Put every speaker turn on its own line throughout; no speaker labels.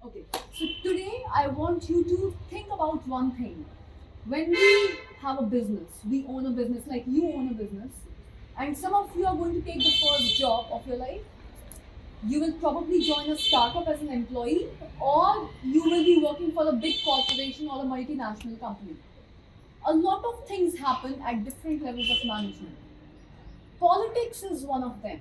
Okay, so today I want you to think about one thing. When we have a business, we own a business, like you own a business, and some of you are going to take the first job of your life. You will probably join a startup as an employee, or you will be working for a big corporation or a multinational company. A lot of things happen at different levels of management. Politics is one of them.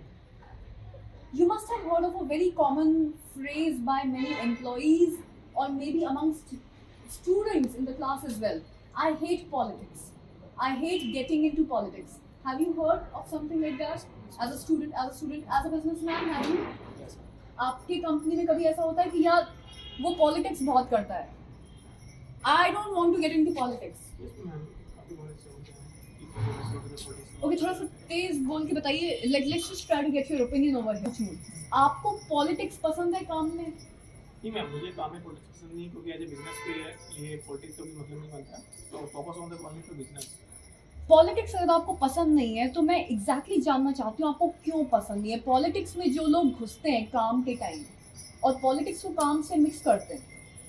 You must have heard of a very common phrase by many employees or maybe amongst students in the class as well. I hate politics. I hate getting into politics. Have you heard of something like that? As a businessman, have you? आपके company में कभी ऐसा होता है कि यार वो politics बहुत करता है? I don't want to get into politics. Okay, थोड़ा सा तेज बोल के बताइए. Let's just try to get your opinion over here. आपको पॉलिटिक्स पसंद है काम में?
नहीं मैम, मुझे काम में पॉलिटिक्स पसंद नहीं, क्योंकि एज ए बिजनेस के लिए पॉलिटिक्स का भी मतलब नहीं बनता. तो focus on the only for business.
Politics अगर आपको पसंद नहीं है तो मैं एग्जैक्टली जानना चाहती हूँ आपको क्यों पसंद नहीं है. पॉलिटिक्स में जो लोग घुसते हैं काम के टाइम और पॉलिटिक्स को काम से मिक्स करते हैं,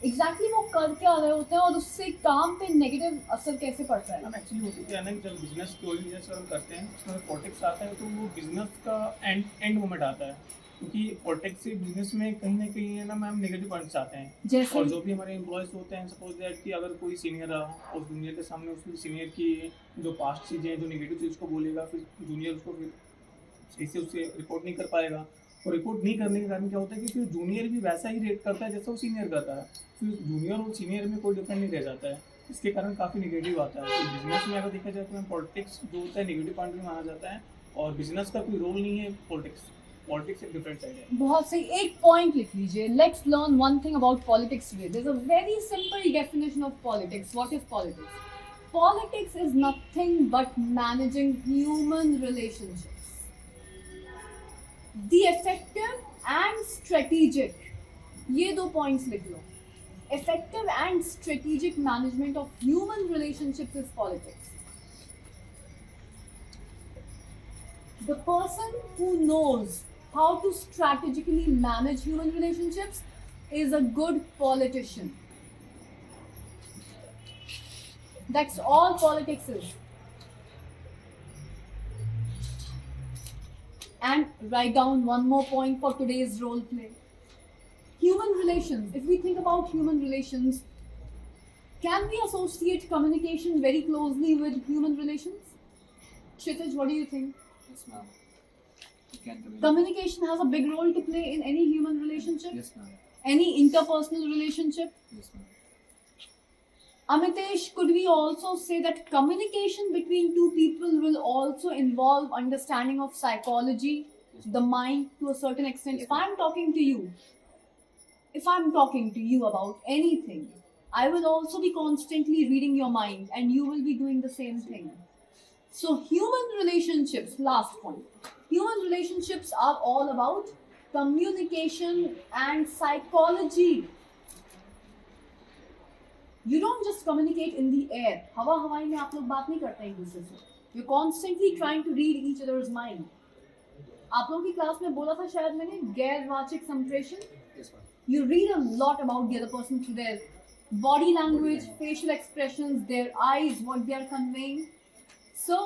एग्जैक्टली वो कर क्या रहे होते हैं और उससे काम पे नेगेटिव असर कैसे पड़ता है?
एक्चुअली होती है ना कि जब बिजनेस कोई बिजनेस हम करते हैं उसमें पॉलिटिक्स आता है, तो वो बिजनेस का एंड मोमेंट आता है, क्योंकि पॉलिटिक्स से बिजनेस में कहीं ना कहीं है ना मैम नेगेटिव पॉइंट्स आते हैं.
जैसे
और जो भी हमारे एम्प्लॉयज होते हैं, सपोज दैट कि अगर कोई सीनियर रहा और जूनियर के सामने उसकी सीनियर की जो पास्ट चीज़ें, जो नेगेटिव चीज़ को बोलेगा, फिर जूनियर उसको फिर सही से उससे रिपोर्ट नहीं कर पाएगा. और रिपोर्ट नहीं करने के कारण क्या होता है कि फिर जूनियर भी वैसा ही रेट करता है जैसा वो सीनियर करता है. फिर जूनियर और सीनियर में कोई डिफरेंस नहीं रह जाता है. इसके कारण काफ़ी नेगेटिव आता है. तो बिजनेस में अगर देखा जाए तो पॉलिटिक्स जो होता है नेगेटिव पॉइंट भी माना जाता है, और बिजनेस का कोई रोल नहीं है. पॉलिटिक्स एक डिफरेंट साइड है.
बहुत सही, एक पॉइंट लिख लीजिए. Let's learn one thing about politics today. There is a very simple definition of politics. What is politics? Politics is nothing but managing human relationships. The effective and strategic, ये दो points लिख लो. Effective and strategic management of human relationships is politics. The person who knows how to strategically manage human relationships is a good politician. That's all politics is. And write down one more point for today's role play. Human relations. If we think about human relations, can we associate communication very closely with human relations? Kshitij, what do you think?
Yes, ma'am. You can
Communication has a big role to play in any human relationship.
Yes, ma'am.
Any interpersonal relationship.
Yes, ma'am.
Amitesh, could we also say that communication between two people will also involve understanding of psychology, the mind to a certain extent? If I'm talking to you about anything, I will also be constantly reading your mind and you will be doing the same thing. So human relationships, last point. Human relationships are all about communication and psychology. You don't just communicate in the air. हवाई में आप लोग बात नहीं करते एक दूसरे से. You're constantly trying to read each other's mind. आप लोगों की क्लास में बोला था शायद मैंने गैरवाचिक संप्रेषण.
Yes, ma'am.
You read a lot about the other person through their body language, facial expressions, their eyes, what they are conveying. So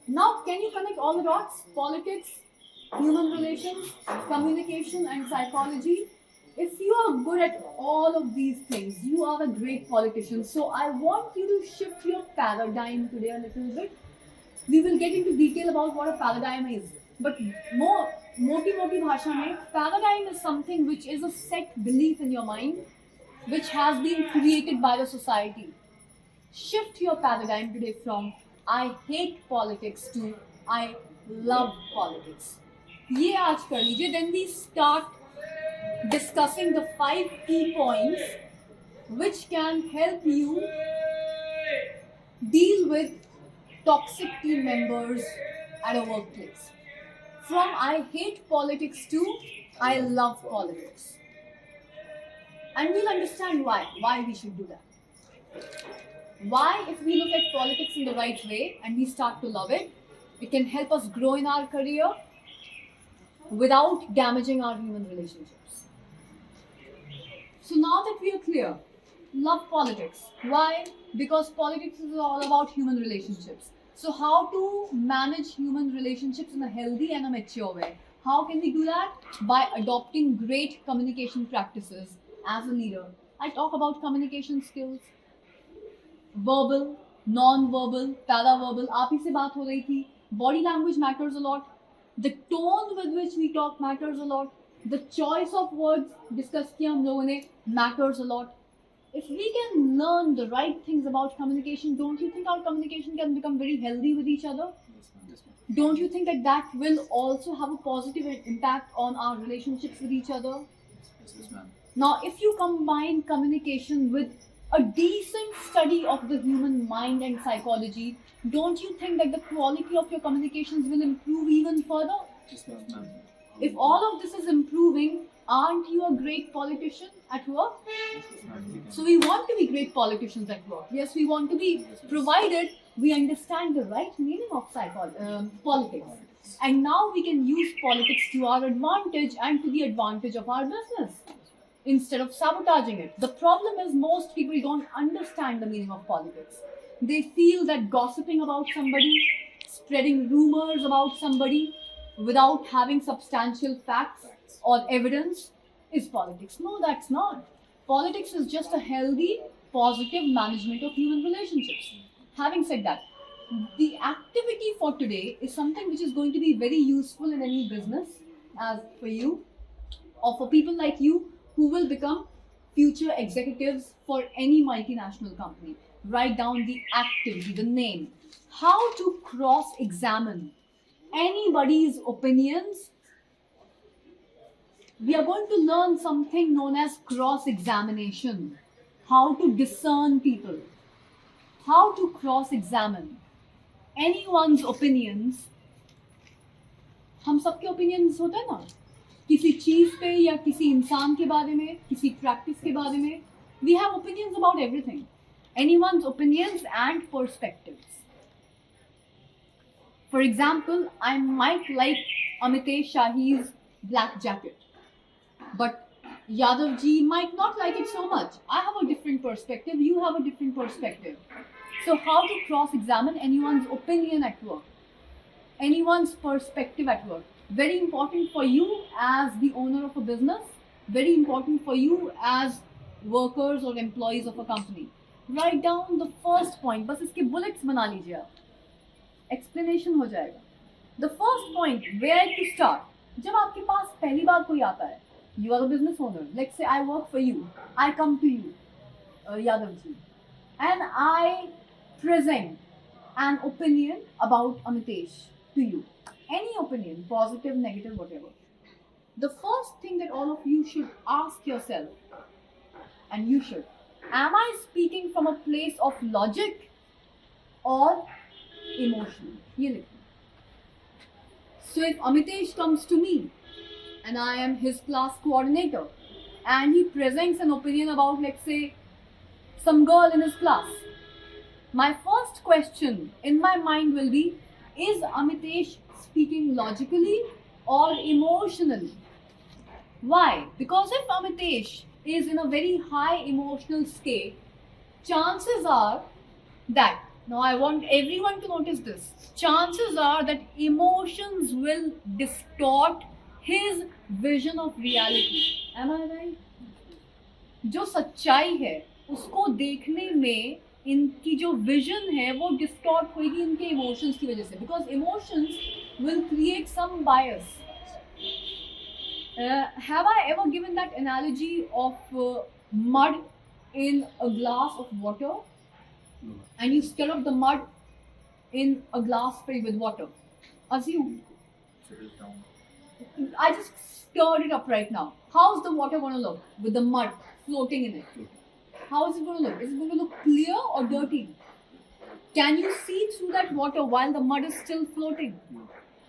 now can you connect all the dots? Politics, human relations, communication and psychology. If you are good at all of these things, you are a great politician. So I want you to shift your paradigm today a little bit. We will get into detail about what a paradigm is. But more moti bhasha mein, paradigm is something which is a set belief in your mind, which has been created by the society. Shift your paradigm today from I hate politics to I love politics. ये आज कर लीजिए. Then we start discussing the 5 key points which can help you deal with toxic team members at a workplace. From I hate politics to I love politics. And we'll understand why we should do that. Why, if we look at politics in the right way and we start to love it, it can help us grow in our career without damaging our human relationships. So now that we are clear, love politics. Why? Because politics is all about human relationships. So how to manage human relationships in a healthy and a mature way? How can we do that? By adopting great communication practices as a leader. I talk about communication skills, verbal, non-verbal, paraverbal. आप ही से बात हो रही थी. Body language matters a lot. The tone with which we talk matters a lot. The choice of words discuss किया हम लोगों ने matters a lot. If we can learn the right things about communication, don't you think our communication can become very healthy with each other?
Yes, ma'am. Yes, ma'am.
Don't you think that that will also have a positive impact on our relationships with each other?
Yes, ma'am.
Now, if you combine communication with a decent study of the human mind and psychology, don't you think that the quality of your communications will improve even further?
Yes, ma'am.
If all of this is improving, aren't you a great politician at work?
Yes, ma'am.
So we want to be great politicians at work. Yes, we want to be, provided we understand the right meaning of politics. And now we can use politics to our advantage and to the advantage of our business instead of sabotaging it. The problem is most people don't understand the meaning of politics. They feel that gossiping about somebody, spreading rumors about somebody without having substantial facts or evidence is politics. No, that's not. Politics is just a healthy, positive management of human relationships. Having said that, the activity for today is something which is going to be very useful in any business, as for you or for people like you who will become future executives for any multinational company. Write down the activity, the name. How to cross-examine anybody's opinions. We are going to learn something known as cross-examination. How to discern people. How to cross-examine anyone's opinions. हम सबके opinions होते हैं ना, किसी चीज पे या किसी इंसान के बारे में, किसी practice के बारे में. We have opinions about everything. Anyone's opinions and perspectives. For example, I might like Amitesh Shahi's black jacket, but Yadav ji might not like it so much. I have a different perspective, you have a different perspective. So how to cross-examine anyone's opinion at work, anyone's perspective at work. Very important for you as the owner of a business, very important for you as workers or employees of a company. Write down the first point, बस इसके bullets बना लीजिए आप. Explanation हो जाएगा. The first point, where to start. जब आपके पास पहली बार कोई आता है, you are the business owner. Let's say I work for you. I come to you, Yadav ji, and I present an opinion about Amitesh to you. Any opinion, positive, negative, whatever. The first thing that all of you should ask yourself, and you should, am I speaking from a place of logic or emotion? ये लिखो. So if Amitesh comes to me and I am his class coordinator and he presents an opinion about, let's say, some girl in his class, my first question in my mind will be, is Amitesh speaking logically or emotionally? Why? Because if Amitesh is in a very high emotional state, chances are that, now I want everyone to notice this, chances are that emotions will distort his vision of reality. Am I right? जो सच्चाई है उसको देखने में इनकी जो vision है वो डिस्टॉर्ट होगी इनके इमोशंस की वजह से, because emotions will create some bias. Have I ever given that analogy of mud in a glass of water?
No.
And you stir up the mud in a glass filled with water. Assume.
Settle down.
I just stirred it up right now. How's the water going to look with the mud floating in it? How is it going to look? Is it going to look clear or dirty? Can you see through that water while the mud is still floating?
No.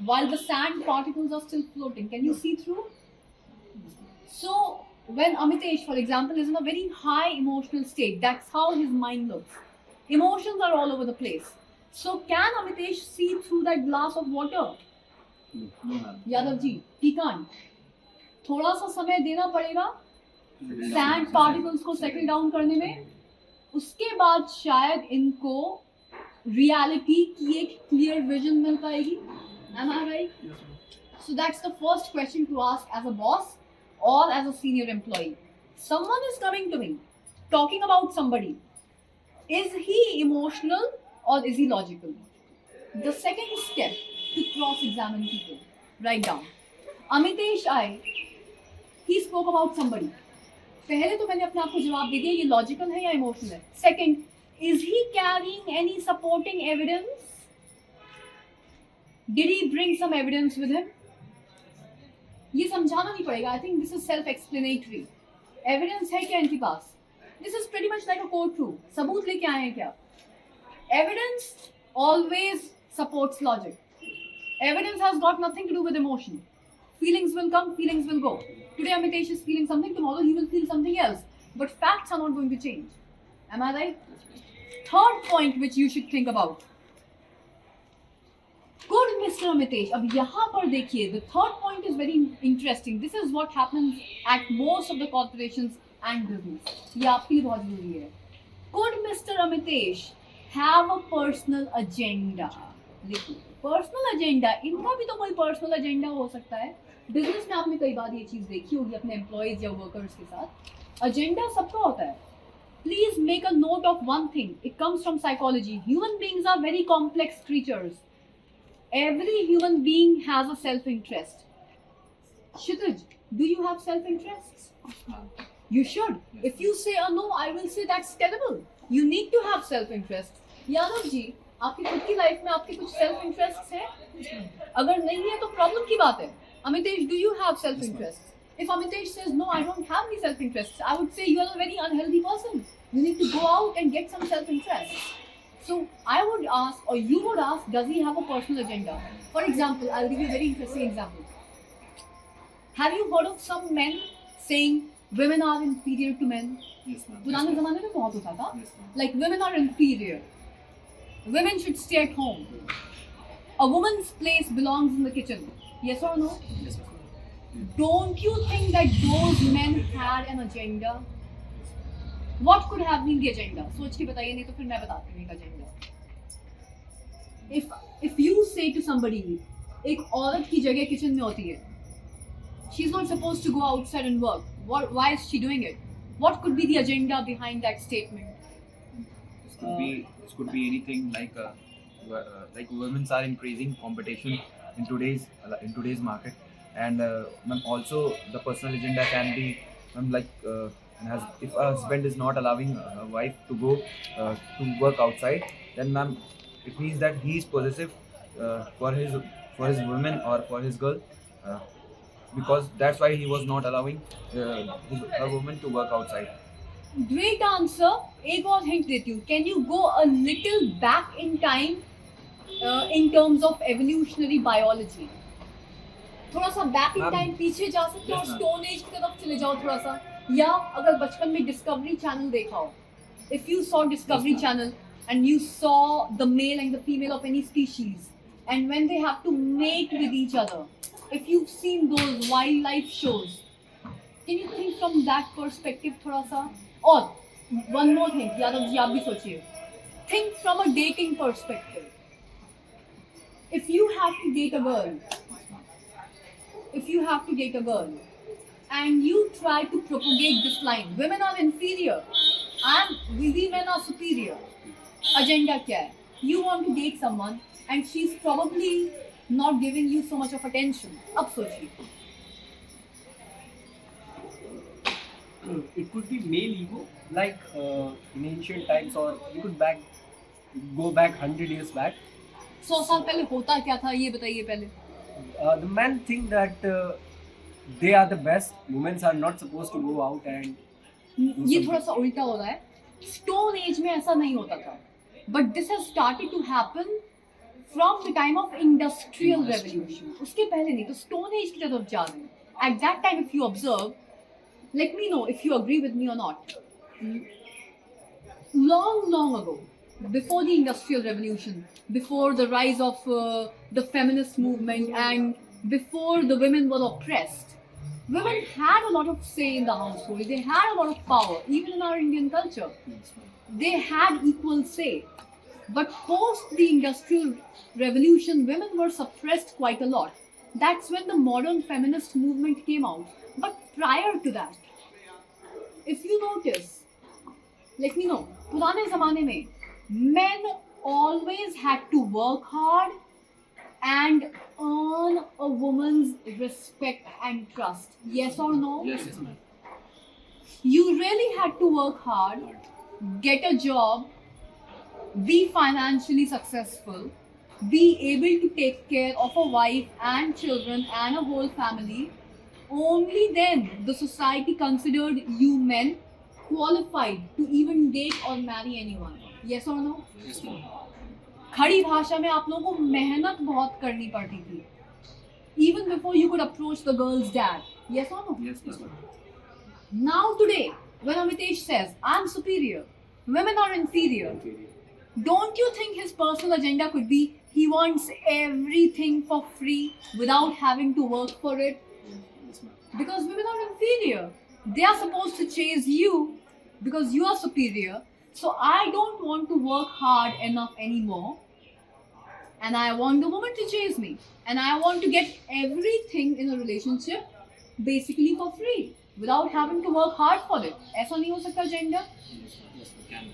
While the sand particles are still floating? Can you see through? So, when Amitesh, for example, is in a very high emotional state, that's how his mind looks. Emotions are all over the place. So, can Amitesh see through that glass of water?
No, ma'am.
Yadav ji, he can't. थोड़ा सा समय देना पड़ेगा sand particles को settle down करने में, उसके बाद शायद इनको रियलिटी की एक क्लियर विजन मिल पाएगी. Am I right?
Yes, ma'am.
So that's the first question to ask as a boss or as a senior employee. Someone is coming to me talking about somebody. Is he emotional or is he logical? The second step to cross-examine people. Write down. Amitesh he spoke about somebody. पहले तो मैंने अपने आप को जवाब दे दिया ये logical है या इमोशनल है. Second, is he carrying any supporting evidence? Did he bring some evidence with him? ये समझाना नहीं पड़ेगा. I think this is self explanatory. Evidence है क्या इनके पास? This is pretty much like a court room. सबूत लेके आए हैं क्या? Evidence always supports logic. Evidence has got nothing to do with emotion. Feelings will come, feelings will go. Today Amitesh is feeling something, tomorrow he will feel something else. But facts are not going to change. Am I right? Third point which you should think about. Good Mr. Amitesh. अब यहाँ पर देखिए, the third point is very interesting. This is what happens at most of the corporations and business. ये आपके लिए बहुत जरूरी है. Good Mr. Amitesh have a personal agenda. लिखिए. Personal agenda. इनका भी तो कोई पर्सनल एजेंडा हो सकता है. बिजनेस में आपने कई बार ये चीज देखी होगी अपने एम्प्लॉयज या वर्कर्स के साथ. एजेंडा सबका होता है. Please make a note of one thing. It comes from psychology. Human beings are very complex creatures. Every human being has a self interest. Kshitij, do you have self interests? You should. If you say a no, I will say that's terrible. You need to have self interest. Yadav ji, आपकी खुद की life में आपके कुछ self interest हैं? अगर नहीं है तो प्रॉब्लम की बात है. Amitesh, do you have self interest? If Amitesh says no, I don't have any self interests, I would say you are a very unhealthy person. You need to go out and get some self interest. So I would ask, or you would ask, does he have a personal agenda? For example, I'll give you a very interesting example. Have you heard of some men saying women are inferior to men?
Yes, ma'am.
पुराने जमाने में बहुत होता था.
Yes, ma'am.
Like women are inferior. Women should stay at home. A woman's place belongs in the kitchen. Yes or no?
Yes, ma'am.
Don't you think that those men had an agenda? What could have been the agenda? सोच के बताइए, नहीं तो फिर मैं बताती हूँ एक agenda. If you say to somebody, एक औरत की जगह किचन में होती है. She's not supposed to go outside and work. Why is she doing it? What could be the agenda behind that statement?
This could be anything like women are increasing competition in today's market, and also the personal agenda can be if a husband is not allowing a wife to go to work outside, then it means that he is possessive for his woman or for his girl, because that's why he was not allowing her woman to work outside.
Great answer. एक और hint देती हूँ. Can you go a little back in time in terms of evolutionary biology? थोड़ा सा back in time पीछे जा सकते हो और Stone Age की तरफ चले जाओ थोड़ा सा. या अगर बचपन में Discovery Channel देखा हो. If you saw Discovery Channel and you saw the male and the female of any species, and when they have to mate with each other, if you've seen those wildlife shows, can you think from that perspective थोड़ा सा? और one more thing, Yadav ji आप भी सोचिए. Think from a dating perspective. If you have to date a girl, and you try to propagate this line, women are inferior and we men are superior. Agenda क्या है? You want to date someone and she's probably not giving you so much of attention. अब सोचिए.
It could be male ego, like in ancient times, or you could go back 100 years back.
100 साल पहले होता क्या था ये बताइए पहले.
The men think that they are the best. Women are not supposed to go out and.
ये थोड़ा सा उल्टा हो रहा है. Stone Age में ऐसा नहीं होता था. But this has started to happen from the time of Industrial Revolution. उसके पहले नहीं, तो Stone Age की तरफ जा रहे हैं. At that time, if you observe, let me know if you agree with me or not. Long ago, before the Industrial Revolution, before the rise of the feminist movement, and before the women were oppressed, women had a lot of say in the household. They had a lot of power, even in our Indian culture. They had equal say. But post the Industrial Revolution, women were suppressed quite a lot. That's when the modern feminist movement came out. But prior to that, if you notice, let me know, पुराने ज़माने में men always had to work hard and earn a woman's respect and trust. Yes or no?
Yes, ma'am.
You really had to work hard, get a job, be financially successful, be able to take care of a wife and children and a whole family. Only then the society considered you men qualified to even date or marry anyone. Yes or no?
Yes, ma'am.
खड़ी भाषा में आप लोगों को मेहनत बहुत करनी पड़ती थी. Even before you could approach the girl's dad. Yes or no?
Yes, ma'am.
Now today, when Amitesh says, I'm superior, women are inferior, don't you think his personal agenda could be he wants everything for free without having to work for it?
Yes, ma'am.
Because women are inferior. They are supposed to chase you because you are superior. So I don't want to work hard enough anymore. And I want the woman to chase me. And I want to get everything in a relationship basically for free without having to work hard for it. ऐसा नहीं हो सकता gender?
Yes, ma'am. Yes, ma'am.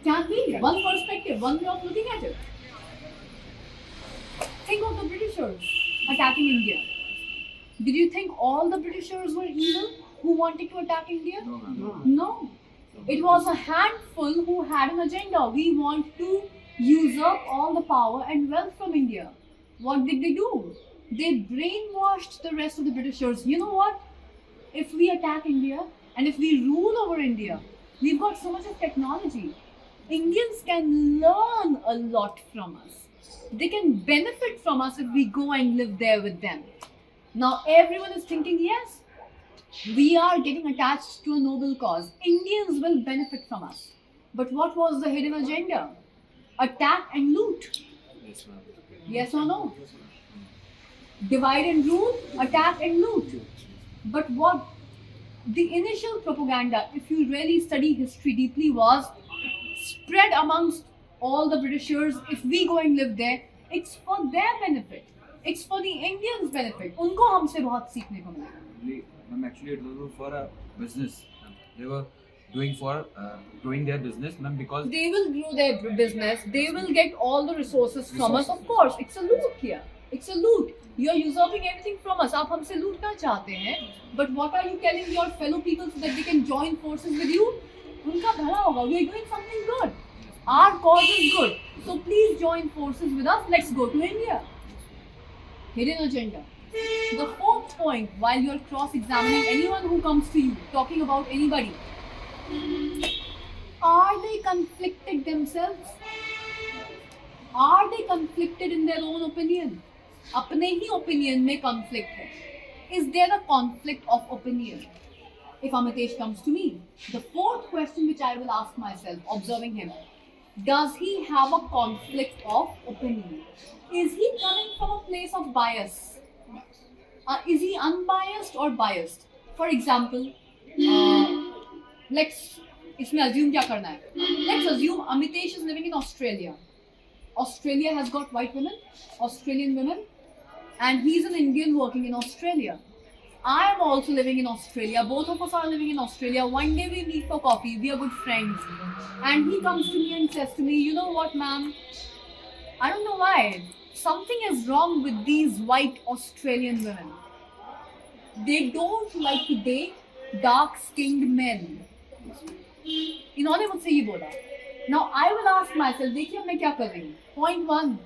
Can be. One perspective, one way of looking at it. Think of the Britishers attacking India. Did you think all the Britishers were evil who wanted to attack India?
No, ma'am.
No. It was a handful who had an agenda. We want to usurp all the power and wealth from India. What did they do? They brainwashed the rest of the Britishers. You know what? If we attack India and if we rule over India, we've got so much of technology. Indians can learn a lot from us. They can benefit from us if we go and live there with them. Now everyone is thinking, yes, we are getting attached to a noble cause. Indians will benefit from us. But what was the hidden agenda? Attack and loot.
Yes, ma'am.
Yes or no? Divide and rule, attack and loot. But what the initial propaganda, if you really study history deeply, was spread amongst all the Britishers. If we go and live there, it's for their benefit. It's for the Indians' benefit. उनको हमसे बहुत सीखने को मिलेगा.
Actually, it was for a business. They were growing their business, ma'am, because
They will grow their business. They will get all the resources from us. Of course, it's a loot here. It's a loot. You are usurping everything from us. आप हमसे लूटना चाहते हैं. But what are you telling your fellow people so that they can join forces with you? उनका भला होगा. We are doing something good. Our cause is good. So please join forces with us. Let's go to India. Hidden agenda. The fourth point, while you are cross-examining anyone who comes to you, talking about anybody, are they conflicted themselves? Are they conflicted in their own opinion? अपने ही opinion में conflict है. Is there a conflict of opinion? If Amitesh comes to me, the fourth question which I will ask myself, observing him, does he have a conflict of opinion? Is he coming from a place of bias? Is he unbiased or biased? For example, let's इसमें assume क्या करना है? Let's assume Amitesh is living in Australia. Australia has got white women, Australian women, and he's an Indian working in Australia. I am also living in Australia. Both of us are living in Australia. One day we meet for coffee. We are good friends. And he comes to me and says to me, you know what, ma'am? I don't know why. Something is wrong with these white Australian women. They don't like to date dark-skinned men. इन्होंने मुझसे ये बोला. Now I will ask myself, देखिए मैं क्या कर रही हूँ. Point 1.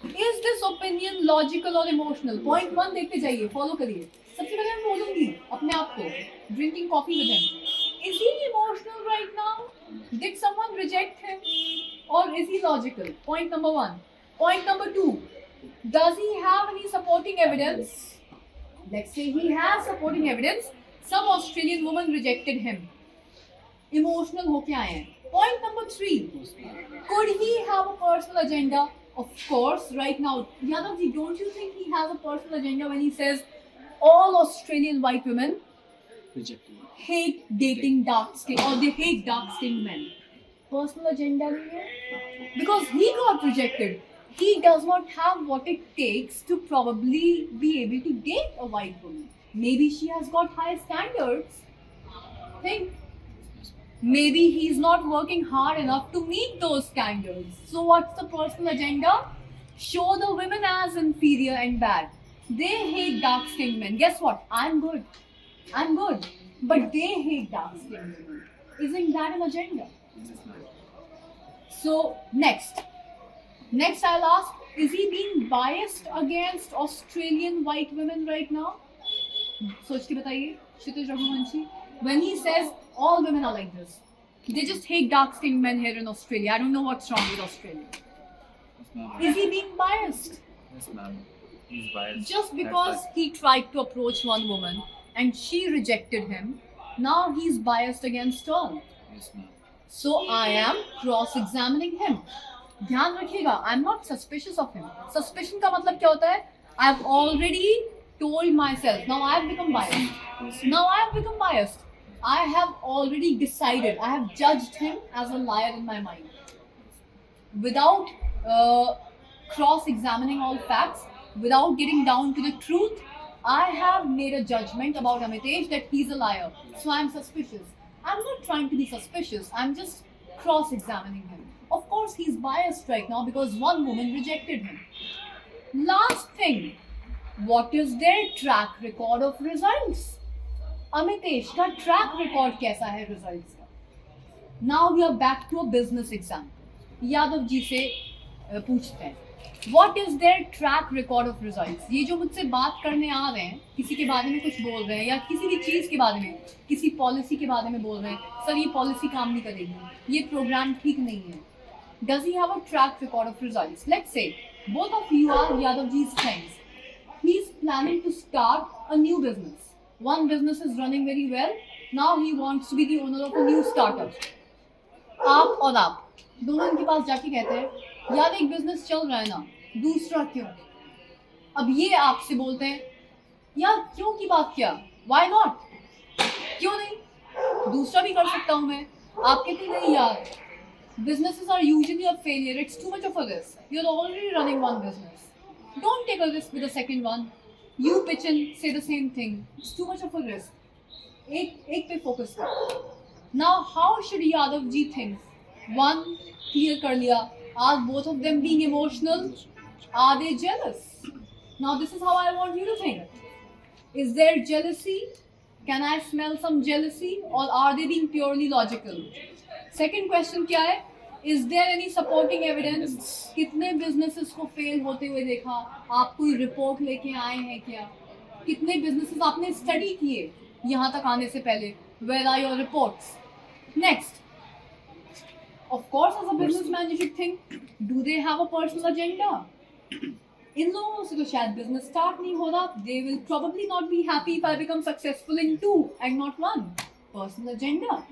Is this opinion logical or emotional? Point 1 देखते जाइए, follow करिए. सबसे पहले मैं बोलूँगी अपने आप को, drinking coffee with him. Is he emotional right now? Did someone reject him? Or is he logical? Point number 1. Point number 2. Does he have any supporting evidence? Let's say he has supporting evidence. Some Australian woman rejected him. Emotional हो के आए हैं. Point number 3. Could he have a personal agenda? Of course, right now. Yadav ji, don't you think he has a personal agenda when he says, all Australian white women
Rejected.
hate dating dark skin or they hate dark skinned men. Personal agenda नहीं है. Because he got rejected. He does not have what it takes to probably be able to date a white woman. Maybe she has got high standards. Think. Maybe he's not working hard enough to meet those standards. So what's the personal agenda? Show the women as inferior and bad. They hate dark skinned men. Guess what? I'm good. But they hate dark skinned women. Isn't that an agenda? So next I'll ask, is he being biased against Australian white women right now? सोच के बताइए, Kshitij Raghuvanshi. When he says all women are like this, they just hate dark skinned men here in Australia. I don't know what's wrong with Australia.
Yes, ma'am.
Is he being biased?
Yes, ma'am. He's biased.
Just because he tried to approach one woman and she rejected him, now he's biased against her.
Yes, ma'am.
So I am cross-examining him. ध्यान रखिएगा, I'm not suspicious of him. Suspicion का मतलब क्या होता है? I've already told myself. Now I have become biased. I have already decided. I have judged him as a liar in my mind. Without cross-examining all facts, without getting down to the truth, I have made a judgment about Amitesh that he's a liar. So I'm suspicious. I'm not trying to be suspicious. I'm just cross-examining him. Of course, he's biased right now because one woman rejected him. Last thing, what is their track record of results? Amitesh का track record कैसा है results का? Now we are back to a business example. Yadav ji से पूछते हैं, what is their track record of results? ये जो मुझसे बात करने आ रहे हैं, किसी के बारे में कुछ बोल रहे हैं या किसी भी चीज़ के बारे में, किसी पॉलिसी के बारे में बोल रहे हैं, सर ये पॉलिसी काम नहीं करेगी, ये प्रोग्राम ठीक नहीं है. Does he have a track record of results? Let's say both of you are Yadav ji's friends. He's planning to start a new business. One business is running very well. Now he wants to be the owner of a new startup. आप और आप दोनों इनके पास जाके कहते हैं, यार एक बिजनेस चल रहा है ना, दूसरा क्यों? अब ये आपसे बोलते हैं, यार क्यों की बात क्या? Why not? क्यों नहीं? दूसरा भी कर सकता हूँ मैं. आप कहते नहीं यार, businesses are usually a failure. It's too much of a risk. You're already running one business. Don't take a risk with the second one. You pitch and say the same thing. It's too much of a risk. एक पे focus कर. Now, how should Yadav ji think? One, clear कर लिया. Are both of them being emotional? Are they jealous? Now, this is how I want you to think. Is there jealousy? Can I smell some jealousy? Or are they being purely logical? Second question क्या है? Is there any supporting evidence? कितने businesses को fail होते हुए देखा? आप कोई report लेके आए हैं क्या? कितने businesses आपने study किए यहाँ तक आने से पहले? Where are your reports? Next, of course, as a businessman, you should think: do they have a personal agenda? इन लोगों से तो शायद business start नहीं हो रहा. They will probably not be happy if I become successful in 2 and not 1. Personal agenda.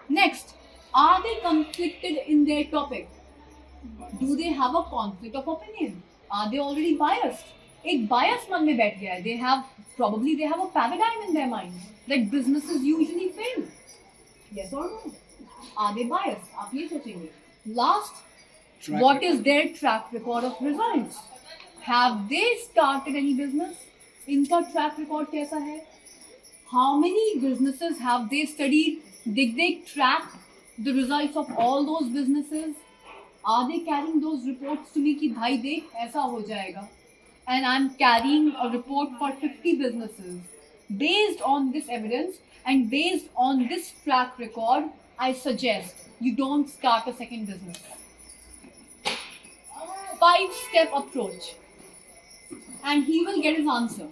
Next. Are they conflicted in their topic? Do they have a conflict of opinion? Are they already biased? एक bias मन में बैठ गया है. They have a paradigm in their minds that businesses usually fail. Yes or no? Are they biased? आप ये सोचेंगे. Last, what is their track record of results? Have they started any business? इनका track record कैसा है? How many businesses have they studied? Did they track the results of all those businesses? Are they carrying those reports to me कि भाई देख ऐसा हो जाएगा? And I'm carrying a report for 50 businesses. Based on this evidence and based on this track record, I suggest you don't start a second business. 5-step approach. And he will get his answer.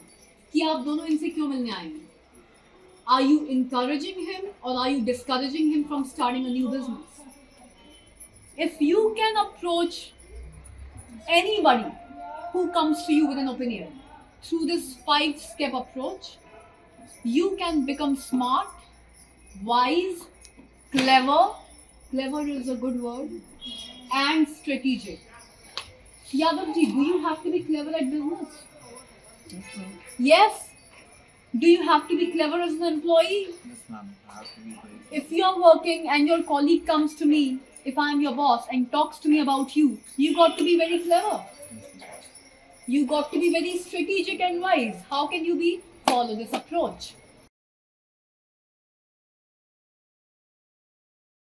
कि आप दोनों इनसे क्यों मिलने आए हैं? Are you encouraging him or are you discouraging him from starting a new business? If you can approach anybody who comes to you with an opinion through this 5-step approach, you can become smart, wise, clever is a good word, and strategic. Yadav ji, do you have to be clever at business? Yes. Do you have to be clever as an employee?
Yes, ma'am. I have to be very.
If you're working and your colleague comes to me, if I'm your boss, and talks to me about you, you got to be very clever. You got to be very strategic and wise. How can you follow this approach?